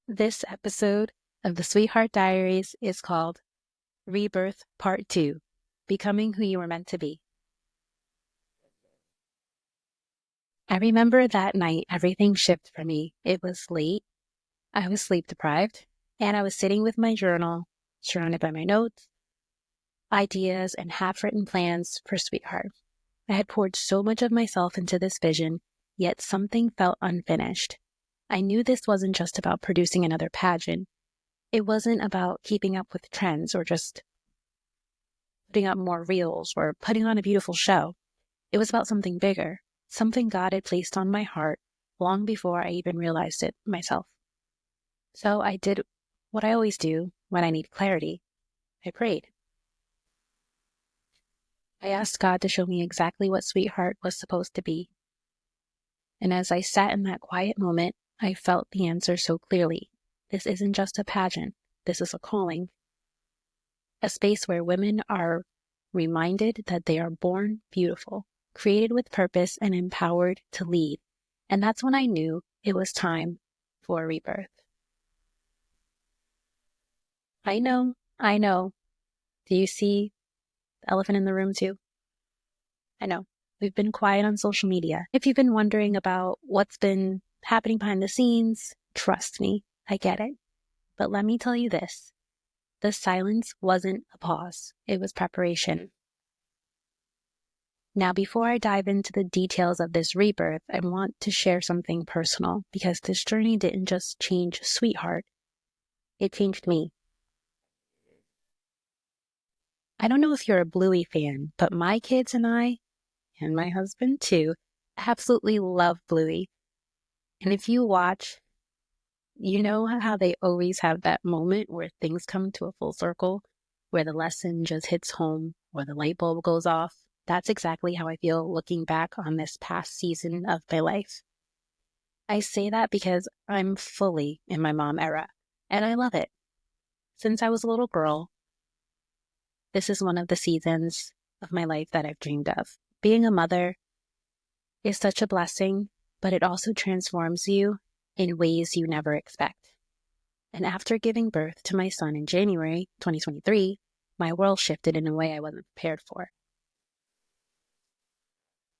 This episode of the Sweetheart Diaries is called Rebirth Part 2, Becoming Who You Were Meant to Be. I remember that night everything shifted for me. It was late, I was sleep deprived, and I was sitting with my journal, surrounded by my notes, ideas, and half-written plans for Sweetheart. I had poured so much of myself into this vision, yet something felt unfinished. I knew this wasn't just about producing another pageant. It wasn't about keeping up with trends or just putting up more reels or putting on a beautiful show. It was about something bigger, something God had placed on my heart long before I even realized it myself. So I did what I always do when I need clarity. I prayed. I asked God to show me exactly what Sweetheart was supposed to be. And as I sat in that quiet moment, I felt the answer so clearly. This isn't just a pageant. This is a calling. A space where women are reminded that they are born beautiful, created with purpose, and empowered to lead. And that's when I knew it was time for a rebirth. I know. Do you see the elephant in the room too? I know. We've been quiet on social media. If you've been wondering about what's been happening behind the scenes, trust me, I get it. But let me tell you this. The silence wasn't a pause. It was preparation. Now, before I dive into the details of this rebirth, I want to share something personal because this journey didn't just change Sweetheart. It changed me. I don't know if you're a Bluey fan, but my kids and I, and my husband too, absolutely love Bluey. And if you watch, you know how they always have that moment where things come to a full circle, where the lesson just hits home, or the light bulb goes off. That's exactly how I feel looking back on this past season of my life. I say that because I'm fully in my mom era, and I love it. Since I was a little girl, this is one of the seasons of my life that I've dreamed of. Being a mother is such a blessing, but it also transforms you in ways you never expect. And after giving birth to my son in January 2023, my world shifted in a way I wasn't prepared for.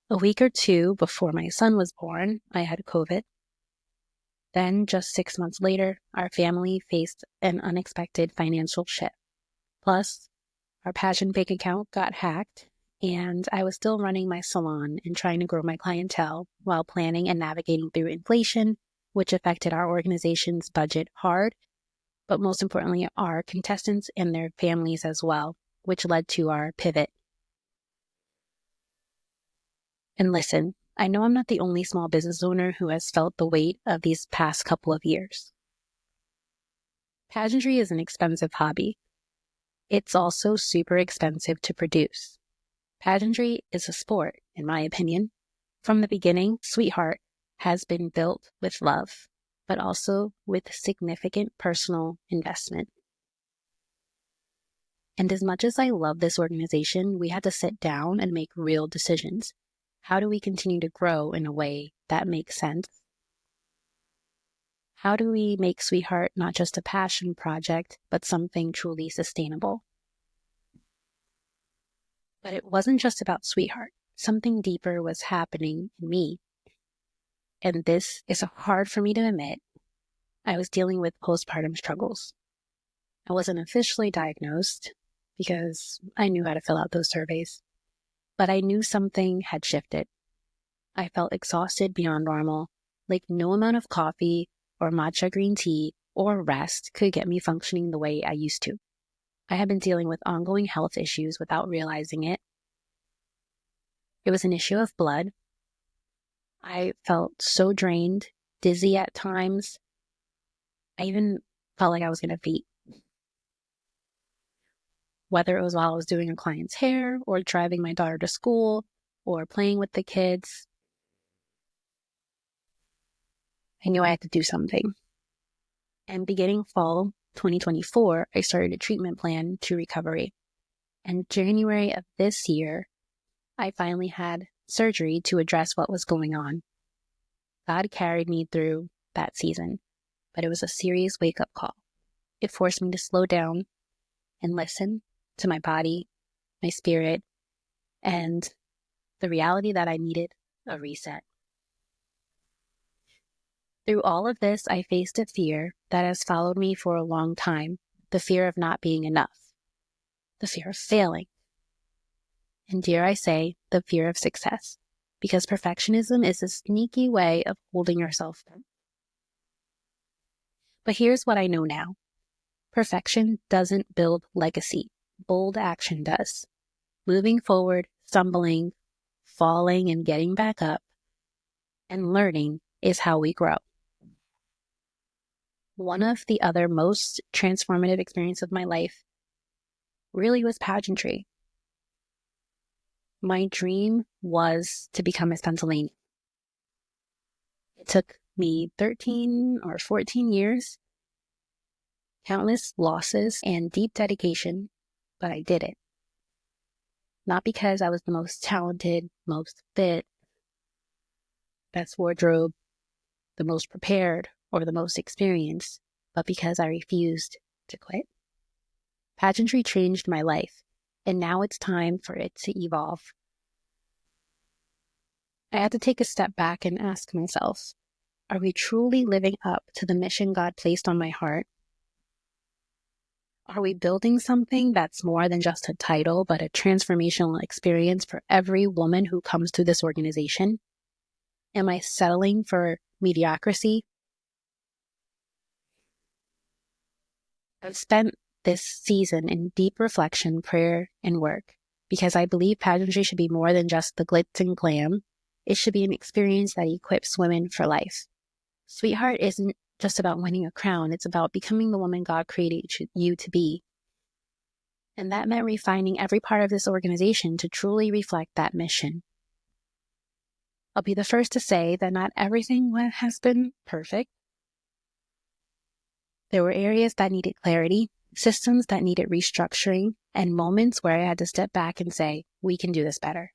A week or two before my son was born, I had COVID. Then, just 6 months later, our family faced an unexpected financial shift. Plus, our pageant bank account got hacked, and I was still running my salon and trying to grow my clientele while planning and navigating through inflation, which affected our organization's budget hard, but most importantly, our contestants and their families as well, which led to our pivot. And listen, I know I'm not the only small business owner who has felt the weight of these past couple of years. Pageantry is an expensive hobby. It's also super expensive to produce. Pageantry is a sport, in my opinion. From the beginning, Sweetheart has been built with love, but also with significant personal investment. And as much as I love this organization, we had to sit down and make real decisions. How do we continue to grow in a way that makes sense? How do we make Sweetheart not just a passion project, but something truly sustainable? But it wasn't just about Sweetheart. Something deeper was happening in me. And this is hard for me to admit. I was dealing with postpartum struggles. I wasn't officially diagnosed because I knew how to fill out those surveys. But I knew something had shifted. I felt exhausted beyond normal, like no amount of coffee or matcha green tea or rest could get me functioning the way I used to. I had been dealing with ongoing health issues without realizing it. It was an issue of blood. I felt so drained, dizzy at times. I even felt like I was going to faint. Whether it was while I was doing a client's hair or driving my daughter to school or playing with the kids, I knew I had to do something. And beginning fall 2024, I started a treatment plan to recovery. And January of this year, I finally had surgery to address what was going on. God carried me through that season. but it was a serious wake-up call. It forced me to slow down and listen to my body, my spirit, and the reality that I needed a reset. Through all of this, I faced a fear that has followed me for a long time, the fear of not being enough, the fear of failing, and dare I say, the fear of success, because perfectionism is a sneaky way of holding yourself back. But here's what I know now. Perfection doesn't build legacy. Bold action does. Moving forward, stumbling, falling, and getting back up, and learning is how we grow. One of the other most transformative experiences of my life really was pageantry. My dream was to become Miss Pennsylvania. It took me 13 or 14 years, countless losses, and deep dedication, but I did it. Not because I was the most talented, most fit, best wardrobe, the most prepared, or the most experienced, but because I refused to quit. Pageantry changed my life, and now it's time for it to evolve. I had to take a step back and ask myself, are we truly living up to the mission God placed on my heart? Are we building something that's more than just a title, but a transformational experience for every woman who comes to this organization? Am I settling for mediocrity? I've spent this season in deep reflection, prayer, and work because I believe pageantry should be more than just the glitz and glam. It should be an experience that equips women for life. Sweetheart isn't just about winning a crown. It's about becoming the woman God created you to be. And that meant refining every part of this organization to truly reflect that mission. I'll be the first to say that not everything has been perfect. There were areas that needed clarity, systems that needed restructuring, and moments where I had to step back and say, we can do this better.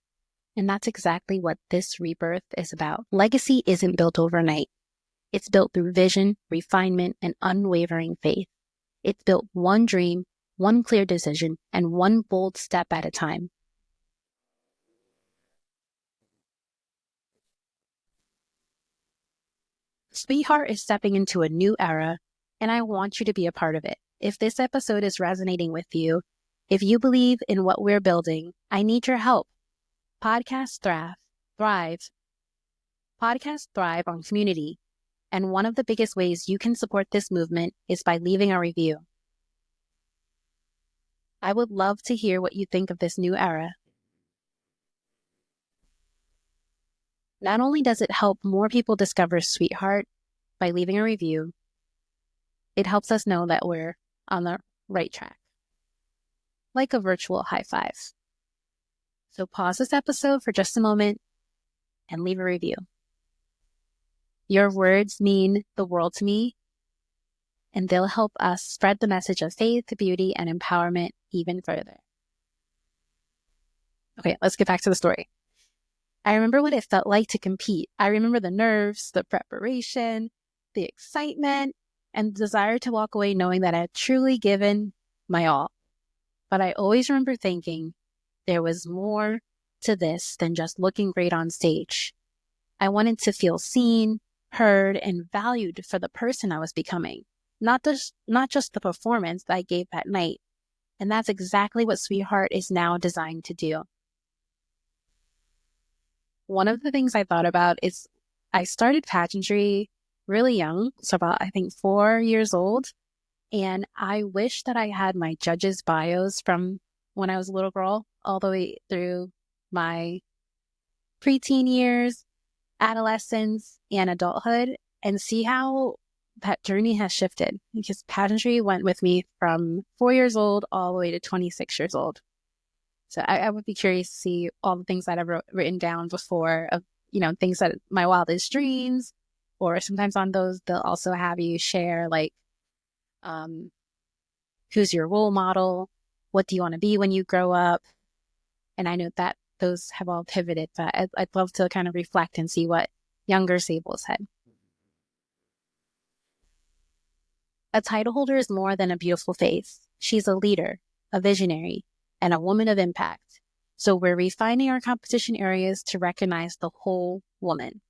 And that's exactly what this rebirth is about. Legacy isn't built overnight. It's built through vision, refinement, and unwavering faith. It's built one dream, one clear decision, and one bold step at a time. Sweetheart is stepping into a new era, and I want you to be a part of it. If this episode is resonating with you, if you believe in what we're building, I need your help. Podcasts thrive on community. And one of the biggest ways you can support this movement is by leaving a review. I would love to hear what you think of this new era. Not only does it help more people discover Sweetheart by leaving a review, it helps us know that we're on the right track, like a virtual high five. So pause this episode for just a moment and leave a review. Your words mean the world to me, and they'll help us spread the message of faith, beauty, and empowerment even further. Okay, let's get back to the story. I remember what it felt like to compete. I remember the nerves, the preparation, the excitement, and the desire to walk away knowing that I had truly given my all. But I always remember thinking there was more to this than just looking great on stage. I wanted to feel seen, heard, and valued for the person I was becoming, not just the performance that I gave that night. And that's exactly what Sweetheart is now designed to do. One of the things I thought about is I started pageantry really young, so about, I think, 4 years old. And I wish that I had my judges' bios from when I was a little girl all the way through my preteen years, adolescence, and adulthood, and see how that journey has shifted, because pageantry went with me from 4 years old all the way to 26 years old. So I would be curious to see all the things that I've written down before of, things that my wildest dreams, or sometimes on those, they'll also have you share like, who's your role model? What do you want to be when you grow up? And I know that those have all pivoted, but I'd love to kind of reflect and see what younger Sable said. A title holder is more than a beautiful face. She's a leader, a visionary, and a woman of impact. So we're refining our competition areas to recognize the whole woman.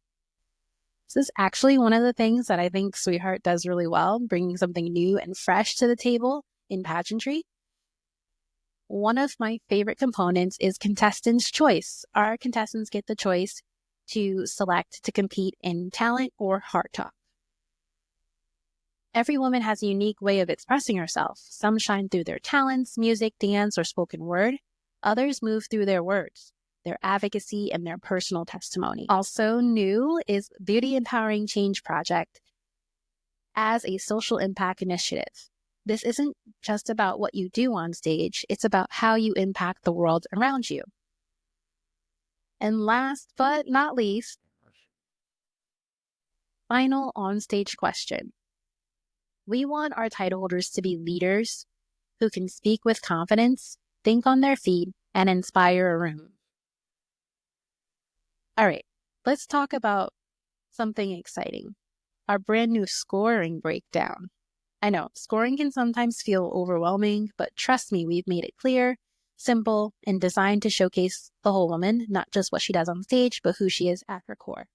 This is actually one of the things that I think Sweetheart does really well, bringing something new and fresh to the table in pageantry. One of my favorite components is contestants' choice. Our contestants get the choice to select to compete in talent or heart talk. Every woman has a unique way of expressing herself. Some shine through their talents, music, dance, or spoken word. Others move through their words, their advocacy, and their personal testimony. Also new is Beauty Empowering Change Project as a social impact initiative. This isn't just about what you do on stage, it's about how you impact the world around you. And last but not least, final on-stage question. We want our title holders to be leaders who can speak with confidence, think on their feet, and inspire a room. All right, let's talk about something exciting. Our brand new scoring breakdown. I know, scoring can sometimes feel overwhelming, but trust me, we've made it clear, simple, and designed to showcase the whole woman, not just what she does on stage, but who she is at her core.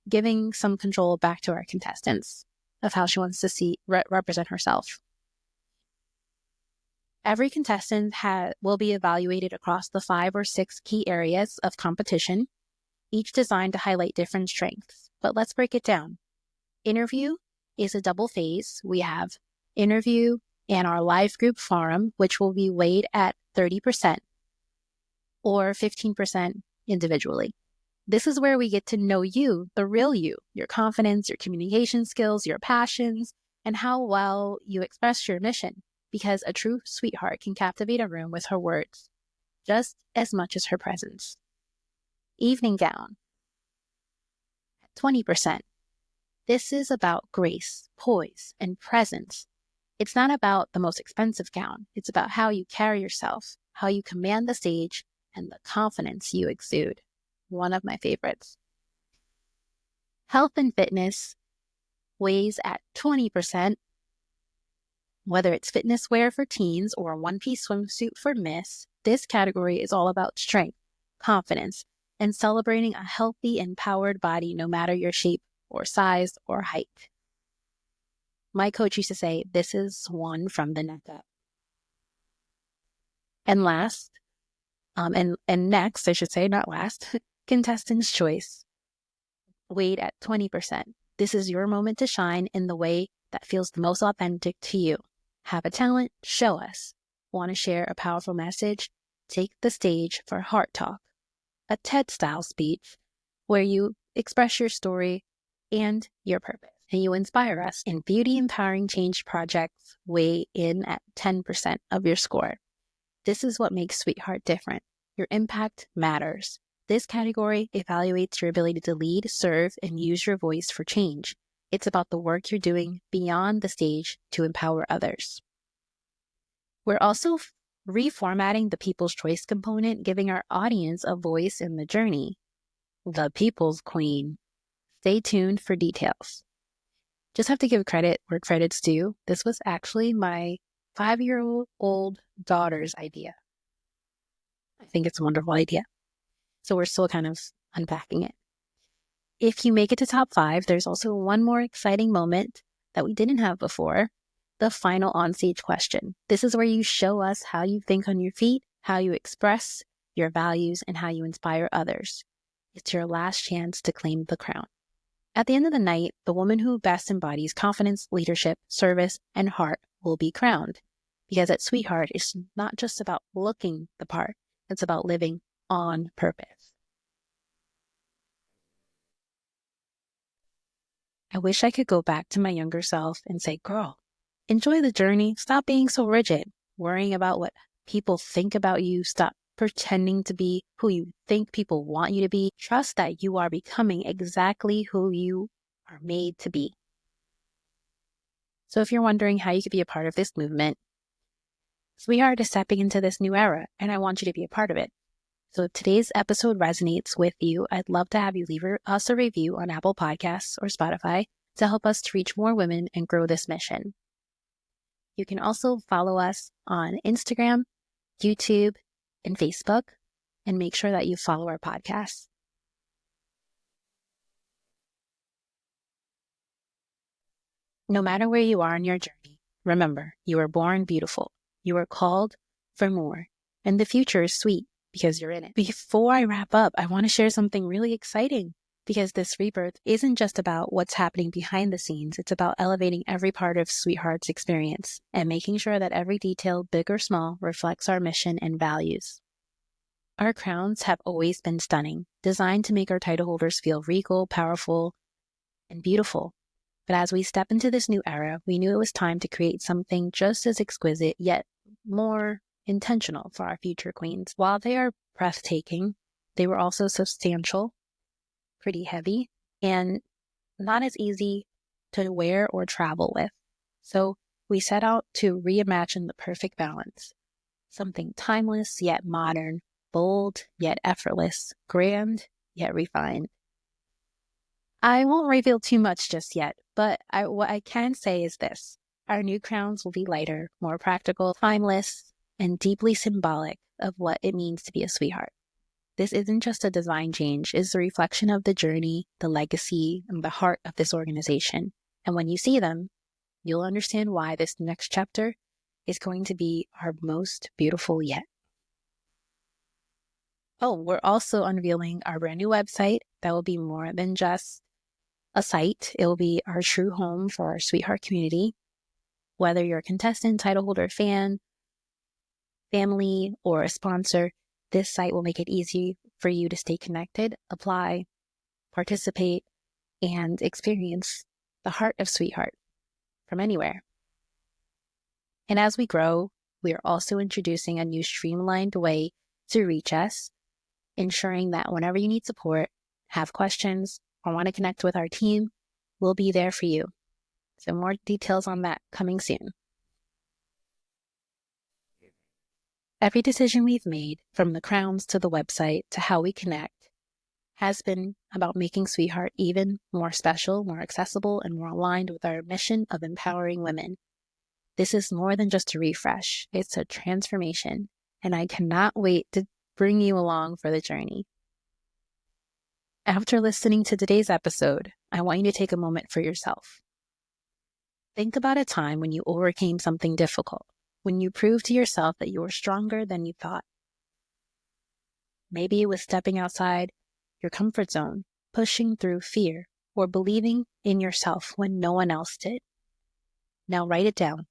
Giving some control back to our contestants of how she wants to represent herself. Every contestant will be evaluated across the 5 or 6 key areas of competition, each designed to highlight different strengths. But let's break it down. Interview is a double phase. We have interview and our live group forum, which will be weighed at 30% or 15% individually. This is where we get to know you, the real you, your confidence, your communication skills, your passions, and how well you express your mission. Because a true sweetheart can captivate a room with her words, just as much as her presence. Evening gown, 20%. This is about grace, poise, and presence. It's not about the most expensive gown. It's about how you carry yourself, how you command the stage, and the confidence you exude. One of my favorites. Health and fitness weighs at 20%. Whether it's fitness wear for teens or a one-piece swimsuit for miss, this category is all about strength, confidence, and celebrating a healthy, empowered body no matter your shape or size or height. My coach used to say, this is one from the neck up. And last, and next, I should say, not last, contestant's choice, weighed at 20%. This is your moment to shine in the way that feels the most authentic to you. Have a talent? Show us. Want to share a powerful message? Take the stage for Heart Talk, a TED-style speech where you express your story and your purpose. And you inspire us. In Beauty Empowering Change Projects, weigh in at 10% of your score. This is what makes Sweetheart different. Your impact matters. This category evaluates your ability to lead, serve, and use your voice for change. It's about the work you're doing beyond the stage to empower others. We're also reformatting the People's Choice component, giving our audience a voice in the journey. The People's Queen. Stay tuned for details. Just have to give credit where credit's due. This was actually my 5-year-old daughter's idea. I think it's a wonderful idea. So we're still kind of unpacking it. If you make it to top 5, there's also one more exciting moment that we didn't have before, the final onstage question. This is where you show us how you think on your feet, how you express your values, and how you inspire others. It's your last chance to claim the crown. At the end of the night, the woman who best embodies confidence, leadership, service, and heart will be crowned. Because at Sweetheart, it's not just about looking the part, it's about living on purpose. I wish I could go back to my younger self and say, girl, enjoy the journey. Stop being so rigid, worrying about what people think about you. Stop pretending to be who you think people want you to be. Trust that you are becoming exactly who you are made to be. So if you're wondering how you could be a part of this movement, Sweetheart is stepping into this new era, and I want you to be a part of it. So if today's episode resonates with you, I'd love to have you leave us a review on Apple Podcasts or Spotify. to help us to reach more women and grow this mission. You can also follow us on Instagram, YouTube, and Facebook, and make sure that you follow our podcast. No matter where you are in your journey, remember, you were born beautiful. You were called for more, and the future is sweet because you're in it. Before I wrap up, I want to share something really exciting because this rebirth isn't just about what's happening behind the scenes. It's about elevating every part of Sweetheart's experience and making sure that every detail, big or small, reflects our mission and values. Our crowns have always been stunning, designed to make our title holders feel regal, powerful, and beautiful. But as we step into this new era, we knew it was time to create something just as exquisite, yet more intentional for our future queens. While they are breathtaking, they were also substantial, pretty heavy, and not as easy to wear or travel with. So we set out to reimagine the perfect balance. Something timeless yet modern, bold yet effortless, grand yet refined. I won't reveal too much just yet, but what I can say is this. Our new crowns will be lighter, more practical, timeless, and deeply symbolic of what it means to be a sweetheart. This isn't just a design change, it's a reflection of the journey, the legacy, and the heart of this organization. And when you see them, you'll understand why this next chapter is going to be our most beautiful yet. Oh, we're also unveiling our brand new website that will be more than just a site. It will be our true home for our Sweetheart community. Whether you're a contestant, title holder, fan, family, or a sponsor, this site will make it easy for you to stay connected, apply, participate, and experience the heart of Sweetheart from anywhere. And as we grow, we are also introducing a new streamlined way to reach us, ensuring that whenever you need support, have questions, or want to connect with our team, we'll be there for you. So more details on that coming soon. Every decision we've made, from the crowns to the website to how we connect, has been about making Sweetheart even more special, more accessible, and more aligned with our mission of empowering women. This is more than just a refresh. It's a transformation, and I cannot wait to bring you along for the journey. After listening to today's episode, I want you to take a moment for yourself. Think about a time when you overcame something difficult, when you proved to yourself that you were stronger than you thought. Maybe it was stepping outside your comfort zone, pushing through fear, or believing in yourself when no one else did. Now write it down.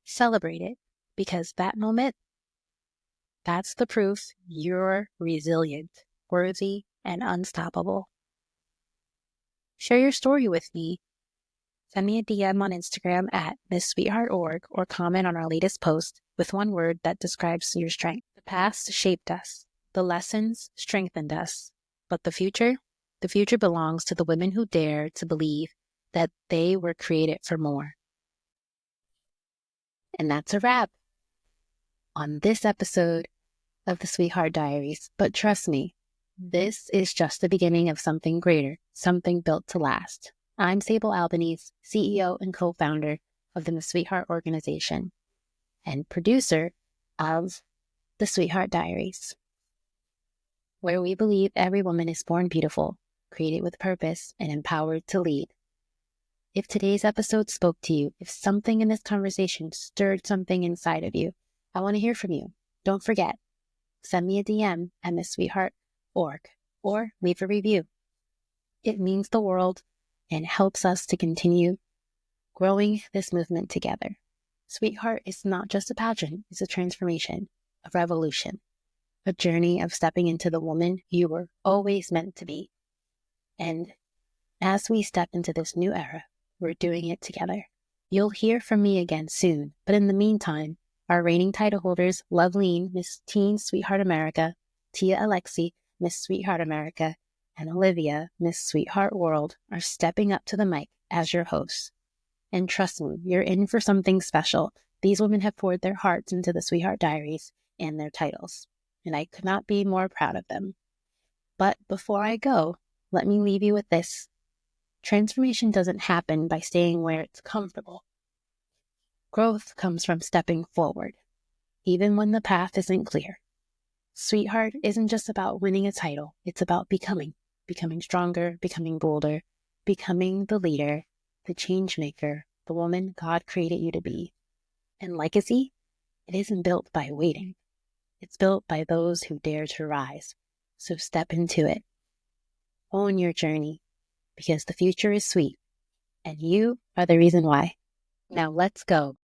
Celebrate it, because that moment, that's the proof you're resilient, worthy, and unstoppable. Share your story with me. Send me a DM on Instagram at MissSweetheartOrg or comment on our latest post with one word that describes your strength. The past shaped us. The lessons strengthened us. But the future belongs to the women who dare to believe that they were created for more. And that's a wrap on this episode of the Sweetheart Diaries. But trust me, this is just the beginning of something greater, something built to last. I'm Sable Albanese, CEO and co-founder of the Miss Sweetheart organization and producer of the Sweetheart Diaries, where we believe every woman is born beautiful, created with purpose, and empowered to lead. If today's episode spoke to you, if something in this conversation stirred something inside of you, I want to hear from you. Don't forget, send me a DM at MissSweetheartOrg or leave a review. It means the world and helps us to continue growing this movement together. Sweetheart is not just a pageant, it's a transformation, a revolution, a journey of stepping into the woman you were always meant to be. And as we step into this new era, we're doing it together. You'll hear from me again soon, but in the meantime, our reigning title holders, Loveleen, Miss Teen Sweetheart America, Tia Alexi, Miss Sweetheart America, and Olivia, Miss Sweetheart World, are stepping up to the mic as your hosts. And trust me, you're in for something special. These women have poured their hearts into the Sweetheart Diaries and their titles, and I could not be more proud of them. But before I go, let me leave you with this. Transformation doesn't happen by staying where it's comfortable. Growth comes from stepping forward, even when the path isn't clear. Sweetheart isn't just about winning a title. It's about becoming stronger, becoming bolder, becoming the leader, the change maker, the woman God created you to be. And legacy, it isn't built by waiting. It's built by those who dare to rise. So step into it. Own your journey, because the future is sweet, and you are the reason why. Now let's go.